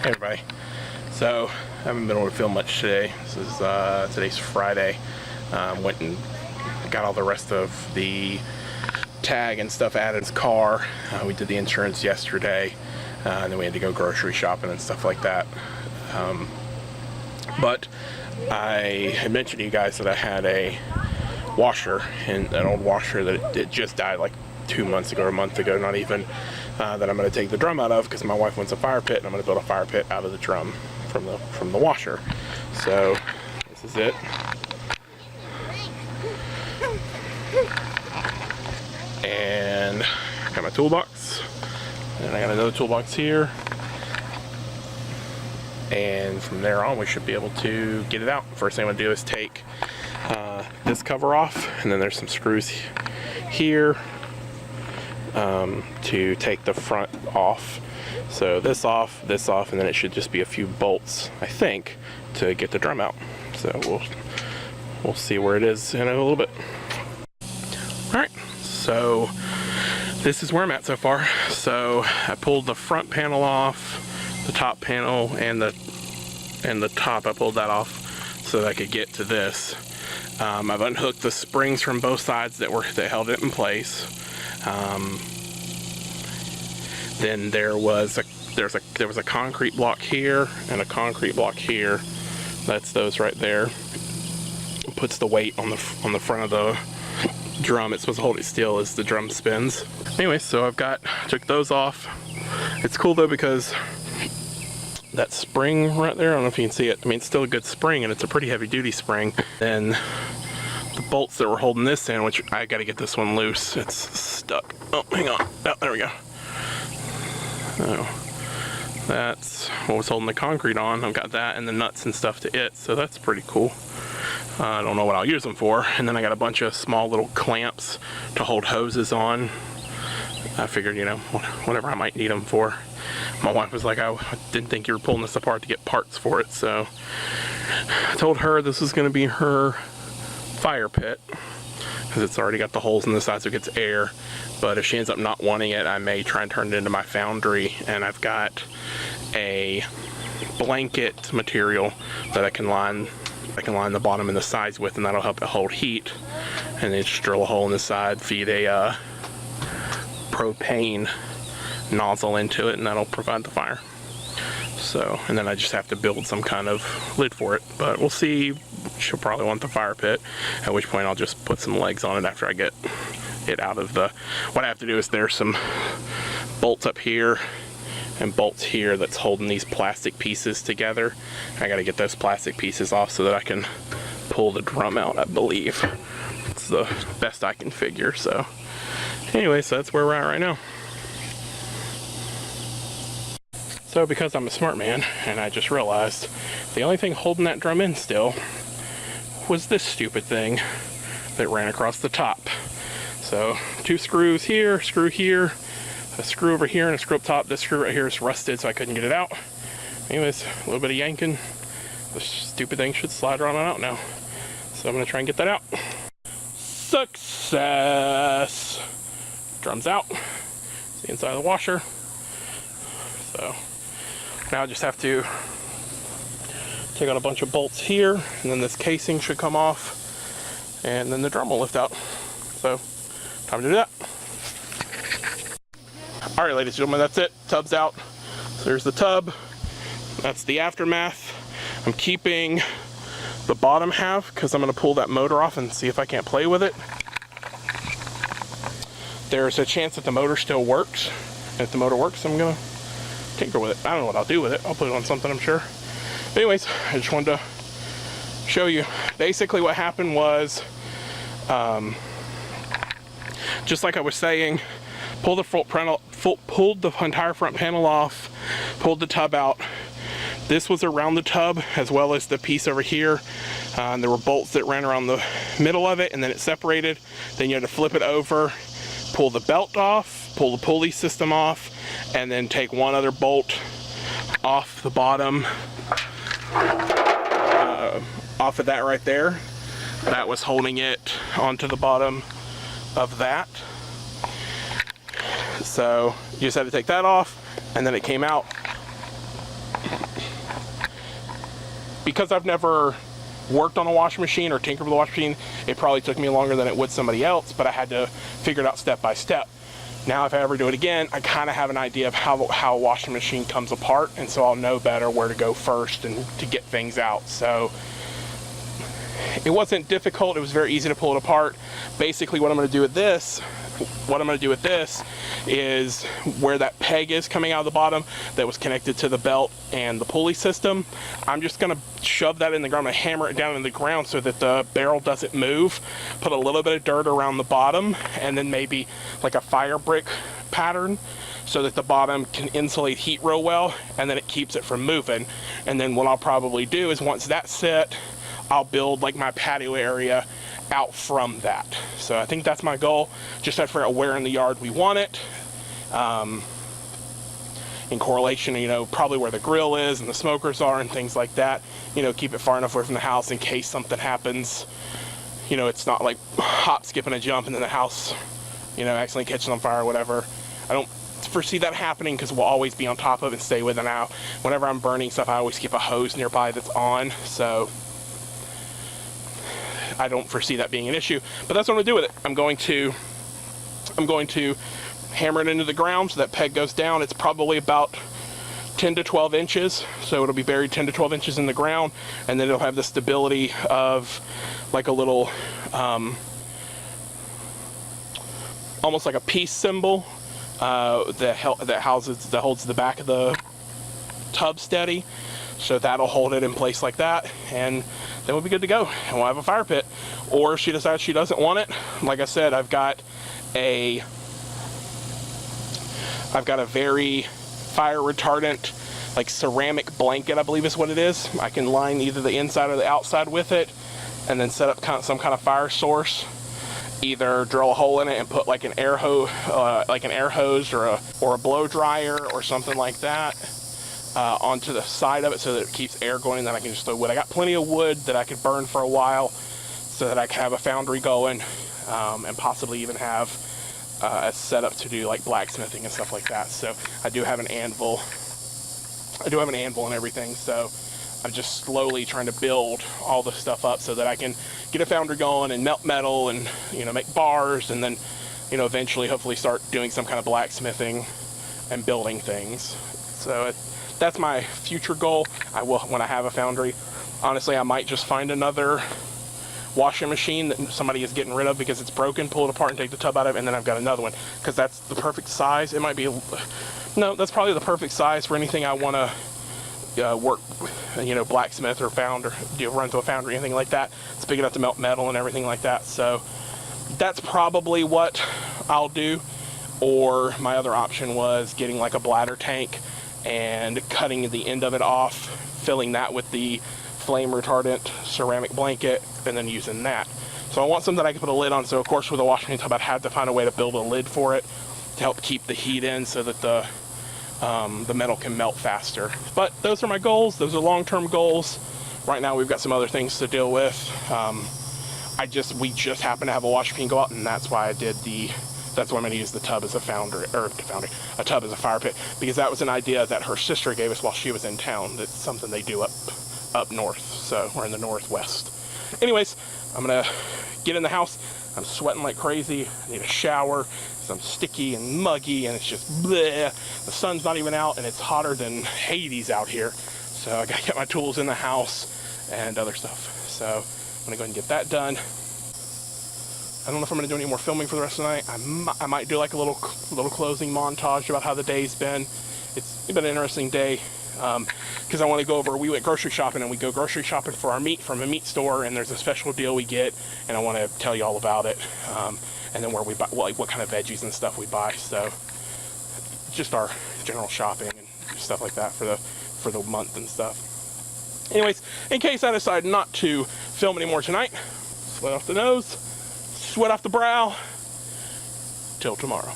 Hey everybody. So I haven't been able to film much today. Today's Friday. Went and got all the rest of the tag and stuff out of his car. We did the insurance yesterday, and then we had to go grocery shopping and stuff like that. But I had mentioned to you guys that I had a washer, and an old washer that it just died like 2 months ago or a month ago, not even, that I'm going to take the drum out of because my wife wants a fire pit, and I'm going to build a fire pit out of the drum from the washer. So this is it. And got my toolbox, and I got another toolbox here, and from there on we should be able to get it out. First thing I'm going to do is take this cover off, and then there's some screws here to take the front off. So this off, and then it should just be a few bolts, I think, to get the drum out. So we'll see where it is in a little bit. Alright, so this is where I'm at so far. So I pulled the front panel off, the top panel, and the top, I pulled that off so that I could get to this. I've unhooked the springs from both sides that held it in place. Then there was a concrete block here and a concrete block here. That's those right there. It puts the weight on the front of the drum. It's supposed to hold it still as the drum spins. Anyway, so took those off. It's cool though because that spring right there, I don't know if you can see it. I mean, it's still a good spring, and it's a pretty heavy duty spring. Then the bolts that were holding this in, which I got to get this one loose. It's stuck. Oh, hang on. Oh, there we go. Oh, that's what was holding the concrete on. I've got that and the nuts and stuff to it, so that's pretty cool. I don't know what I'll use them for. And then I got a bunch of small little clamps to hold hoses on. I figured, you know, whatever I might need them for. My wife was like, I didn't think you were pulling this apart to get parts for it, so I told her this was going to be her fire pit because it's already got the holes in the side so it gets air. But if she ends up not wanting it, I may try and turn it into my foundry. And I've got a blanket material that I can line the bottom and the sides with, and that'll help it hold heat. And then just drill a hole in the side, feed a propane nozzle into it, and that'll provide the fire. So, and then I just have to build some kind of lid for it, but we'll see. She'll probably want the fire pit, at which point I'll just put some legs on it after I get it out of the, what I have to do is there's some bolts up here and bolts here that's holding these plastic pieces together. I got to get those plastic pieces off so that I can pull the drum out, I believe. It's the best I can figure. So anyway, so that's where we're at right now. So because I'm a smart man, and I just realized the only thing holding that drum in still was this stupid thing that ran across the top. So 2 screws here, screw here, a screw over here, and a screw up top. This screw right here is rusted, so I couldn't get it out. Anyways, a little bit of yanking. This stupid thing should slide right on out now. So I'm gonna try and get that out. Success! Drum's out. It's the inside of the washer. So now I just have to take out a bunch of bolts here, and then this casing should come off, and then the drum will lift out. So time to do that. Alright, ladies and gentlemen, that's it. Tub's out. So there's the tub. That's the aftermath. I'm keeping the bottom half because I'm going to pull that motor off and see if I can't play with it. There's a chance that the motor still works. And if the motor works, I'm going to tinker with it. I don't know what I'll do with it. I'll put it on something, I'm sure. But anyways, I just wanted to show you. Basically what happened was, just like I was saying, pulled the entire front panel off, pulled the tub out. This was around the tub as well as the piece over here. And there were bolts that ran around the middle of it, and then it separated. Then you had to flip it over, pull the belt off, pull the pulley system off, and then take one other bolt off the bottom, off of that right there. That was holding it onto the bottom of that. So you just had to take that off, and then it came out. because I've never worked on a washing machine or tinkered with a washing machine, it probably took me longer than it would somebody else, but I had to figure it out step by step. Now if I ever do it again, I kind of have an idea of how a washing machine comes apart, and so I'll know better where to go first and to get things out. So it wasn't difficult, it was very easy to pull it apart. Basically what I'm going to do with this is where that peg is coming out of the bottom that was connected to the belt and the pulley system, I'm just going to shove that in the ground. I'm going to hammer it down in the ground so that the barrel doesn't move, put a little bit of dirt around the bottom, and then maybe like a fire brick pattern so that the bottom can insulate heat real well, and then it keeps it from moving. And then what I'll probably do is once that's set, I'll build like my patio area out from that. So I think that's my goal. Just have to figure out where in the yard we want it. In correlation, you know, probably where the grill is and the smokers are and things like that. You know, keep it far enough away from the house in case something happens. You know, it's not like hop, skip, and a jump and then the house, you know, accidentally catches on fire or whatever. I don't foresee that happening because we'll always be on top of it and stay with it now. Whenever I'm burning stuff, I always keep a hose nearby that's on. So I don't foresee that being an issue, but that's what I'm gonna do with it. I'm going to hammer it into the ground so that peg goes down. It's probably about 10 to 12 inches, so it'll be buried 10 to 12 inches in the ground, and then it'll have the stability of like a little, almost like a peace symbol that holds the back of the tub steady. So that'll hold it in place like that, and then we'll be good to go, and we'll have a fire pit. Or if she decides she doesn't want it, like I said, I've got a very fire retardant, like ceramic blanket, I believe is what it is. I can line either the inside or the outside with it, and then set up some kind of fire source. Either drill a hole in it and put like an air hose, or a blow dryer or something like that. Onto the side of it so that it keeps air going, and then I can just throw wood. I got plenty of wood that I could burn for a while so that I can have a foundry going, and possibly even have a setup to do like blacksmithing and stuff like that. So I do have an anvil. And everything, so I'm just slowly trying to build all the stuff up so that I can get a foundry going and melt metal and, you know, make bars, and then, you know, eventually hopefully start doing some kind of blacksmithing and building things. So that's my future goal. I will, when I have a foundry. Honestly, I might just find another washing machine that somebody is getting rid of because it's broken, pull it apart and take the tub out of it, and then I've got another one because that's the perfect size. It might be, no, that's probably the perfect size for anything I want to work, you know, blacksmith or foundry, run to a foundry, anything like that. It's big enough to melt metal and everything like that. So that's probably what I'll do. Or my other option was getting like a bladder tank and cutting the end of it off, filling that with the flame retardant ceramic blanket, and then using that. So I want something I can put a lid on. So of course with a washing machine tub, I'd have to find a way to build a lid for it to help keep the heat in so that the metal can melt faster. But those are my goals. Those are long-term goals. Right now we've got some other things to deal with. We just happen to have a washing machine go out, and that's why that's why I'm going to use the tub as a a tub as a fire pit, because that was an idea that her sister gave us while she was in town. That's something they do up north, so we're in the northwest. Anyways, I'm going to get in the house. I'm sweating like crazy. I need a shower because I'm sticky and muggy, and it's just bleh. The sun's not even out, and it's hotter than Hades out here. So I got to get my tools in the house and other stuff. So I'm going to go ahead and get that done. I don't know if I'm going to do any more filming for the rest of the night. I might do like a little closing montage about how the day's been. It's been an interesting day because I want to go over, we went grocery shopping, and we go grocery shopping for our meat from a meat store, and there's a special deal we get, and I want to tell you all about it, and then where we buy, like what kind of veggies and stuff we buy. So just our general shopping and stuff like that for the month and stuff. Anyways, in case I decide not to film anymore tonight, sweat off the nose, sweat off the brow, till tomorrow.